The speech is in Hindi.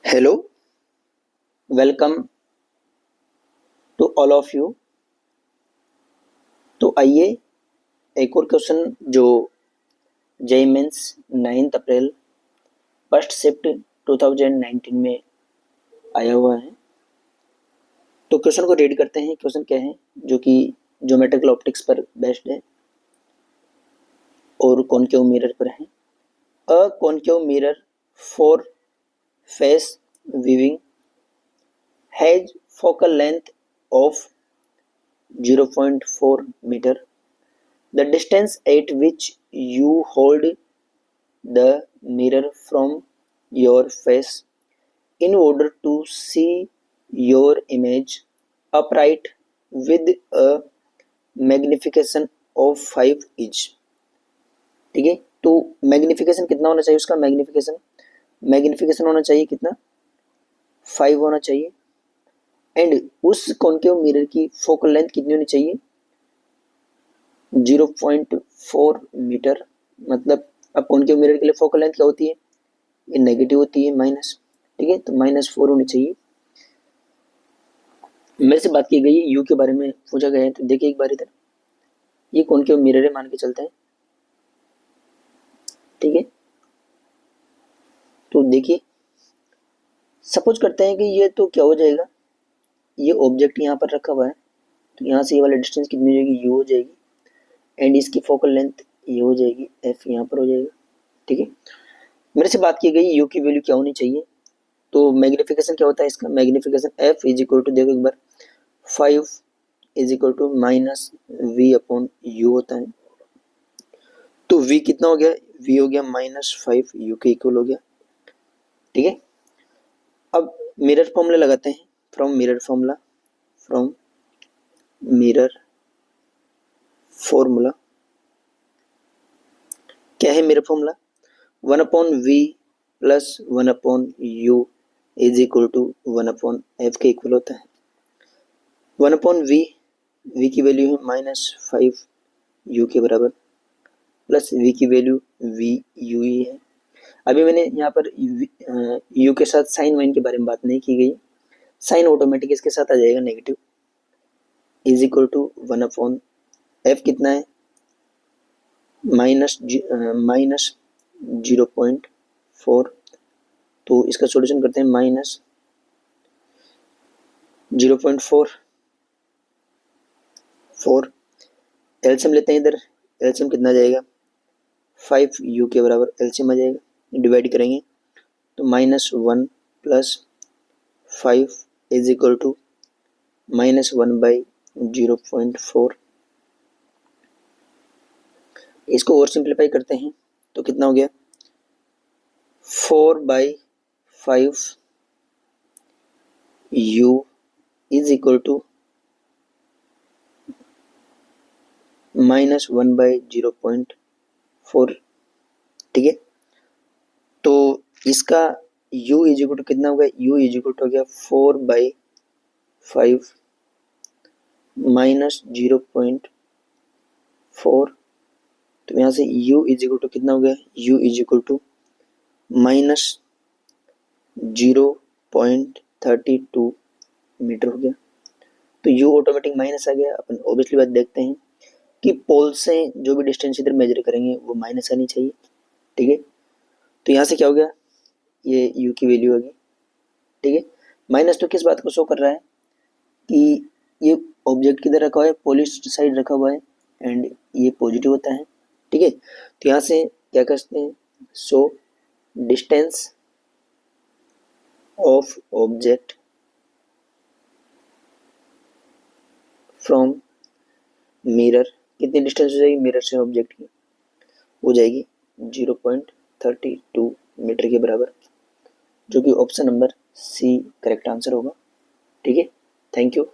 Hello, welcome to all of you. तो आइए एक और क्वेश्चन जो JEE mains 9 April first shift 2019 में आया हुआ है। तो क्वेश्चन को रीड करते हैं। क्वेश्चन क्या है, जो कि ज्योमेट्रिकल ऑप्टिक्स पर बेस्ड है और कॉनकेव मिरर पर है। A concave mirror for face weaving has focal length of 0.4 meter. The distance at which you hold the mirror from your face in order to see your image upright with a magnification of 5 is। ठीक है, तो मैग्निफिकेशन कितना होना चाहिए उसका? मैग्निफिकेशन होना चाहिए कितना? 5 होना चाहिए। एंड उस कॉनकेव मिरर की फोकल लेंथ कितनी होनी चाहिए? 0.4 मीटर। मतलब अब कॉनकेव मिरर के लिए फोकल लेंथ क्या होती है? ये नेगेटिव होती है, माइनस। ठीक है, तो -4 होनी चाहिए। मेरे से बात की गई यू के बारे में पूछा गया है। तो देखिए एक बार इधर, ये कॉनकेव मिरर है मान के चलते हैं। ठीक है, तो देखिए सपोज करते हैं कि ये तो क्या हो जाएगा, ये ऑब्जेक्ट यहाँ पर रखा हुआ है, तो यहाँ से ये वाला डिस्टेंस कितनी हो जाएगी? यू हो जाएगी। एंड इसकी फोकल लेंथ ये हो जाएगी, एफ यहाँ पर हो जाएगा। ठीक है, मेरे से बात की गई यू की वैल्यू क्या होनी चाहिए। तो मैग्निफिकेशन क्या होता है इसका? Magnification f is equal to, देखो एक बार, 5 is equal to minus v upon u होता है। तो v कितना हो गया? v हो गया -5 u के इक्वल हो गया। ठीक है, अब मिरर फॉर्मूला लगाते हैं। फ्रॉम मिरर फॉर्मूला क्या है? Mirror formula 1 upon v plus 1 upon u is equal to 1 upon f के इक्वल होता है। 1 अपॉन वी की वैल्यू है -5 यू के बराबर, प्लस वी की वैल्यू वी यू ही है। अभी मैंने यहाँ पर यू के साथ साइन वाइन के बारे में बात नहीं की गई। साइन ऑटोमेटिक इसके साथ आ जाएगा, negative, is equal to 1 upon f कितना है? माइनस 0.4। तो इसका सॉल्यूशन करते हैं। -0.4 एलसीएम लेते हैं। इधर एलसीएम कितना जाएगा? 5 यू के बराबर एलसीएम आ जाएगा। डिवाइड करेंगे तो -1 प्लस 5 इज इक्वल टू -1/0.4। इसको और सिंप्लीफाई करते हैं तो कितना हो गया? 4/5 u इज इक्वल टू -1/0.4। ठीक है, तो इसका u इज इक्वल टू कितना होगा? u इज इक्वल टू हो गया 4/5 -0.4। तो यहाँ से u इज इक्वल टू कितना हो गया? u is equal to -0.32 metre हो गया। तो u ऑटोमेटिक माइनस आ गया। अपन ऑब्वियसली बात देखते हैं कि पोल से जो भी डिस्टेंस इधर मेजर करेंगे वो माइनस आनी चाहिए। ठीक है, तो यहाँ से क्या हो गया? ये u की वैल्यू होगी। ठीक है, माइनस तो किस बात को शो कर रहा है कि ये ऑब्जेक्ट किधर रखा हुआ है? पॉलिश साइड रखा हुआ है, एंड ये पॉजिटिव होता है। ठीक है, तो यहाँ से क्या करते हैं? So distance of object from mirror, कितनी डिस्टेंस हो जाएगी मिरर से ऑब्जेक्ट की? हो जाएगी 0.32 मीटर के बराबर, जो कि option number C correct answer होगा। ठीक है, थैंक यू।